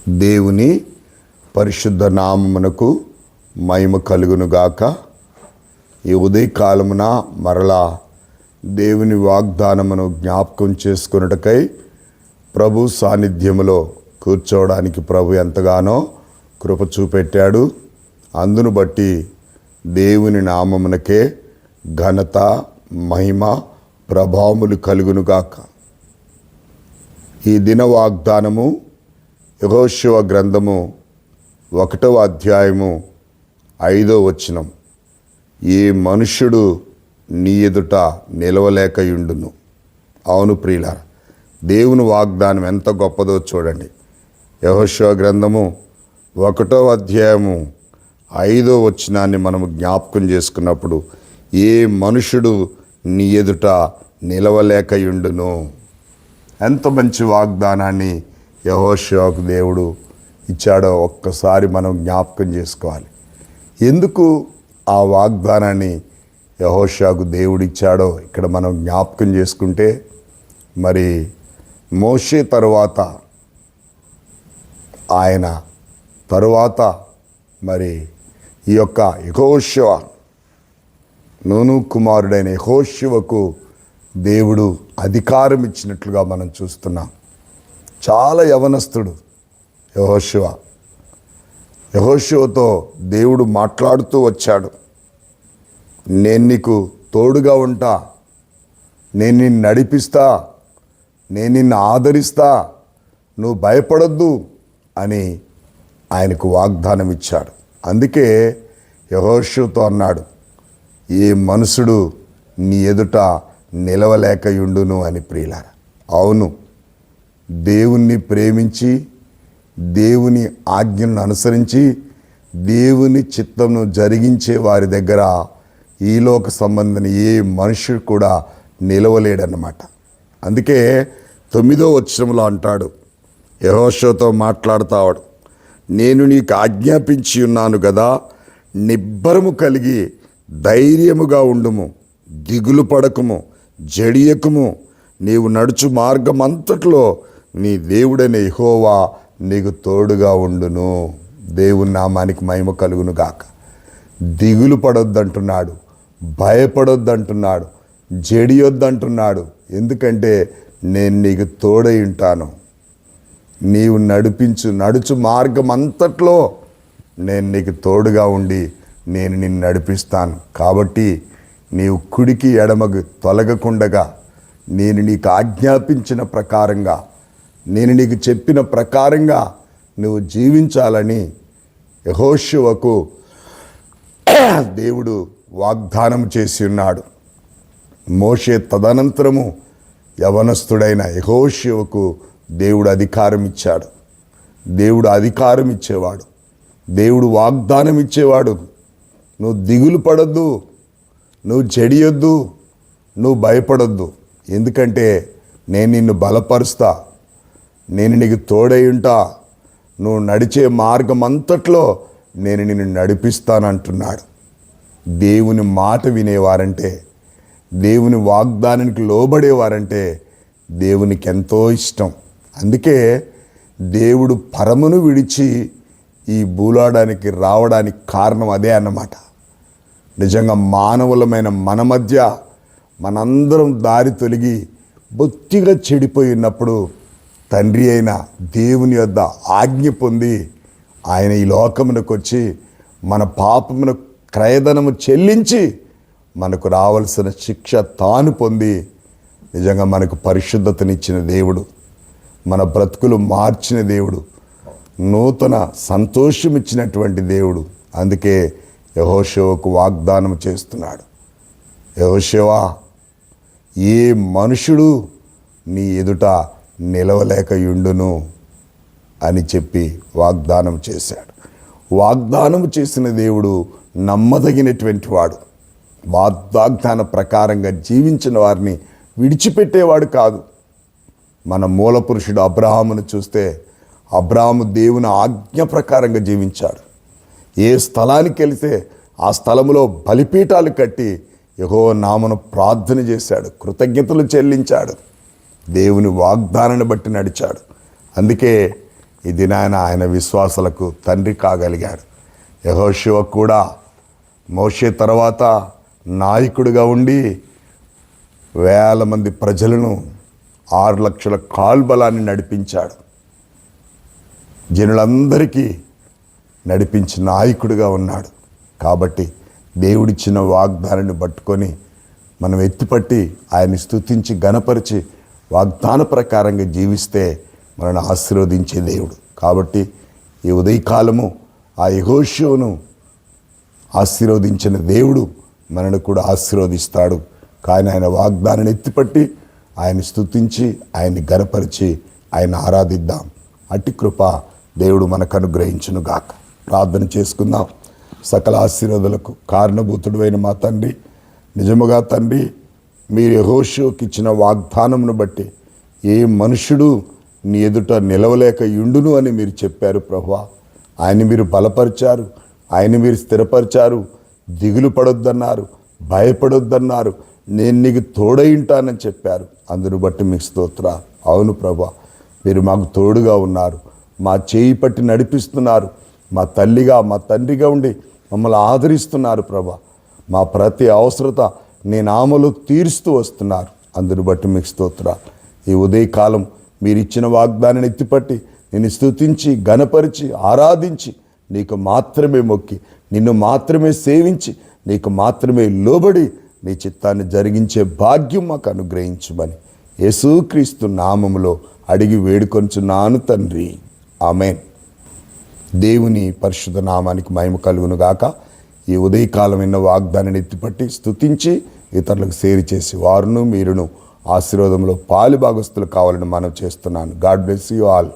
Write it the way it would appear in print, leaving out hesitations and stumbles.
దేవుని పరిశుద్ధ నామమునకు మహిమ కలుగునుగాక. ఈ ఉదయకాలమున మరలా దేవుని వాగ్దానమును జ్ఞాపకం చేసుకొనుటకై ప్రభు సాన్నిధ్యములో కూర్చోవడానికి ప్రభు ఎంతగానో కృప చూపెట్టాడు. అందును బట్టి దేవుని నామమునకే ఘనత, మహిమ, ప్రభావములు కలుగునుగాక. ఈ దిన వాగ్దానము యెహోషువ గ్రంథము 1వ అధ్యాయము 5వ వచనం. ఏ మనుష్యుడు నీ ఎదుట నిలవలేకయుండును. అవును ప్రియులారా, దేవుని వాగ్దానం ఎంత గొప్పదో చూడండి. యెహోషువ గ్రంథము 1వ అధ్యాయము 5వ వచనాన్ని మనము జ్ఞాపకం చేసుకున్నప్పుడు, ఏ మనుషుడు నీ ఎదుట నిలవలేకయుండును. ఎంత మంచి వాగ్దానాన్ని యెహోషువకు దేవుడు ఇచ్చాడో ఒక్కసారి మనం జ్ఞాపకం చేసుకోవాలి. ఎందుకు ఆ వాగ్దానాన్ని యెహోషువకు దేవుడు ఇచ్చాడో ఇక్కడ మనం జ్ఞాపకం చేసుకుంటే, మరి మోషే తరువాత ఆయన తరువాత మరి ఈ యొక్క యెహోషువ, నూను కుమారుడైన యెహోషువకు దేవుడు అధికారం ఇచ్చినట్లుగా మనం చూస్తున్నాం. చాలా యవనస్తుడు యెహోషువతో దేవుడు మాట్లాడుతూ వచ్చాడు. నేను నీకు తోడుగా ఉంటా, నేను నిన్ను నడిపిస్తా, నేను నిన్ను ఆదరిస్తా, నువ్వు భయపడొద్దు అని ఆయనకు వాగ్దానం ఇచ్చాడు. అందుకే యెహోషువతో అన్నాడు, ఏ మనుషుడు నీ ఎదుట నిలవలేకయుండును అని. ప్రియులారా, అవును, దేవుణ్ణి ప్రేమించి దేవుని ఆజ్ఞలను అనుసరించి దేవుని చిత్తమును జరిగించే వారి దగ్గర ఈ లోక సంబంధించిన ఏ మనుషుడు కూడా నిలవలేడన్నమాట. అందుకే 9వ వచనంలో అంటాడు, యెహోషువతో మాట్లాడుతాడు, నేను నీకు ఆజ్ఞాపించి ఉన్నాను కదా, నిబ్బరము కలిగి ధైర్యముగా ఉండుము, దిగులు పడకుము, జడియకుము. నీవు నడుచు మార్గం అంతట్లో నీ దేవుడైన యెహోవా నీకు తోడుగా ఉండును. దేవుని నామానికి మహిమ కలుగును గాక. దిగులు పడొద్దంటున్నాడు, భయపడొద్దంటున్నాడు, జడియొద్దంటున్నాడు. ఎందుకంటే నేను నీకు తోడై ఉంటాను. నీవు నడుచు మార్గం అంతట్లో నేను నీకు తోడుగా ఉండి నేను నిన్ను నడిపిస్తాను. కాబట్టి నీవు కుడికి ఎడమకు తొలగకుండగా నేను నీకు ఆజ్ఞాపించిన ప్రకారంగా, నేను నీకు చెప్పిన ప్రకారంగా నువ్వు జీవించాలని యెహోషువకు దేవుడు వాగ్దానం చేసి ఉన్నాడు. మోషే తదనంతరము యవనస్తుడైన యెహోషువకు దేవుడు అధికారం ఇచ్చాడు. దేవుడు అధికారం ఇచ్చేవాడు, దేవుడు వాగ్దానం ఇచ్చేవాడు. నువ్వు దిగులు పడొద్దు, నువ్వు జడియొద్దు, నువ్వు భయపడొద్దు. ఎందుకంటే నేను నిన్ను బలపరుస్తా, నేను నీకు తోడై ఉంటా, నువ్వు నడిచే మార్గం అంతట్లో నేను నిన్ను నడిపిస్తానంటున్నాడు. దేవుని మాట వినేవారంటే, దేవుని వాగ్దానానికి లోబడేవారంటే దేవునికి ఎంతో ఇష్టం. అందుకే దేవుడు పరమును విడిచి ఈ భూలాడానికి రావడానికి కారణం అదే అన్నమాట. నిజంగా మానవులమైన మన మధ్య మనందరం దారి తొలగి బొత్తిగా చెడిపోయి ఉన్నప్పుడు తండ్రి అయిన దేవుని యొద్ద ఆజ్ఞ పొంది ఆయన ఈ లోకమునకు వచ్చి మన పాపమును క్రయధనము చెల్లించి మనకు రావాల్సిన శిక్ష తాను పొంది నిజంగా మనకు పరిశుద్ధతనిచ్చిన దేవుడు, మన బ్రతుకులు మార్చిన దేవుడు, నూతన సంతోషం ఇచ్చినటువంటి దేవుడు. అందుకే యెహోషువకు వాగ్దానం చేస్తున్నాడు, యెహోషువా, ఏ మనుషుడు నీ ఎదుట నిలవలేకయుండును అని చెప్పి వాగ్దానం చేశాడు. వాగ్దానం చేసిన దేవుడు నమ్మదగినటువంటి వాడు. వాగ్దాన ప్రకారంగా జీవించిన వారిని విడిచిపెట్టేవాడు కాదు. మన మూల పురుషుడు అబ్రహామును చూస్తే, అబ్రహాము దేవుని ఆజ్ఞ ప్రకారంగా జీవించాడు. ఏ స్థలానికి వెళితే ఆ స్థలంలో బలిపీఠాలు కట్టి యెహోవా నామమున ప్రార్థన చేశాడు, కృతజ్ఞతలు చెల్లించాడు, దేవుని వాగ్దానాన్ని బట్టి నడిచాడు. అందుకే ఈ దినాన ఆయన విశ్వాసులకు తండ్రి కాగలిగాడు. యెహోషువ కూడా మోషే తర్వాత నాయకుడిగా ఉండి వేల మంది ప్రజలను 6 లక్షల కాల్బలాన్ని నడిపించాడు. జనులందరికీ నడిపించిన నాయకుడిగా ఉన్నాడు. కాబట్టి దేవుడిచ్చిన వాగ్దానాన్ని పట్టుకొని మనం ఎత్తిపట్టి ఆయన్ని స్తుతించి గణపరిచి వాగ్దాన ప్రకారంగా జీవిస్తే మనల్ని ఆశీర్వదించే దేవుడు. కాబట్టి ఈ ఉదయకాలము ఆ యెహోషువను ఆశీర్వదించిన దేవుడు మనల్ని కూడా ఆశీర్వదిస్తాడు. కానీ ఆయన వాగ్దానాన్ని ఎత్తిపట్టి ఆయన్ని స్తుతించి ఆయన్ని గణపరిచి ఆయన ఆరాధిద్దాం. అట్టి కృప దేవుడు మనకు అనుగ్రహించును గాక. ప్రార్థన చేసుకుందాం. సకల ఆశీర్వాదాలకు కారణభూతుడైన మా తండ్రి, నిజముగా తండ్రి, మీరు యెహోషువకి ఇచ్చిన వాగ్దానమును బట్టి ఏ మనుషుడు నీ ఎదుట నిలవలేక యుండును అని మీరు చెప్పారు ప్రభువా. ఆయన్ని మీరు బలపరిచారు, ఆయన్ని మీరు స్థిరపరిచారు. దిగులు పడొద్దన్నారు, భయపడొద్దన్నారు, నేను నీకు తోడై ఉంటానని చెప్పారు. అందును బట్టి మీకు స్తోత్రాలు. అవును ప్రభువా, మీరు మాకు తోడుగా ఉన్నారు, మా చేయి పట్టి నడిపిస్తున్నారు, మా తల్లిగా మా తండ్రిగా ఉండి మమ్మల్ని ఆదరిస్తున్నారు ప్రభువా. మా ప్రతి అవసరత నీ నామములో తీరుస్తూ వస్తున్నారు. అందును బట్టి మీకు స్తోత్రాలు. ఈ ఉదయకాలం మీరు ఇచ్చిన వాగ్దానాన్ని ఎత్తిపట్టి నిన్ను స్తుతించి గణపరిచి ఆరాధించి నీకు మాత్రమే మొక్కి నిన్ను మాత్రమే సేవించి నీకు మాత్రమే లోబడి నీ చిత్తాన్ని జరిగించే భాగ్యం మాకు అనుగ్రహించమని యేసుక్రీస్తు నామములో అడిగి వేడుకొంచున్నాను తండ్రి. ఆమేన్. దేవుని పరిశుద్ధ నామానికి మహిమ కలుగును గాక. ఈ ఉదయకాలం విన్న వాగ్దానాన్ని ఎత్తిపట్టి స్తుతించి ఇతరులకు సేవ చేసి వారును మీరును ఆశీర్వాదంలో పాలుభాగస్తులు కావాలని మనం చేస్తున్నాను. God bless you all.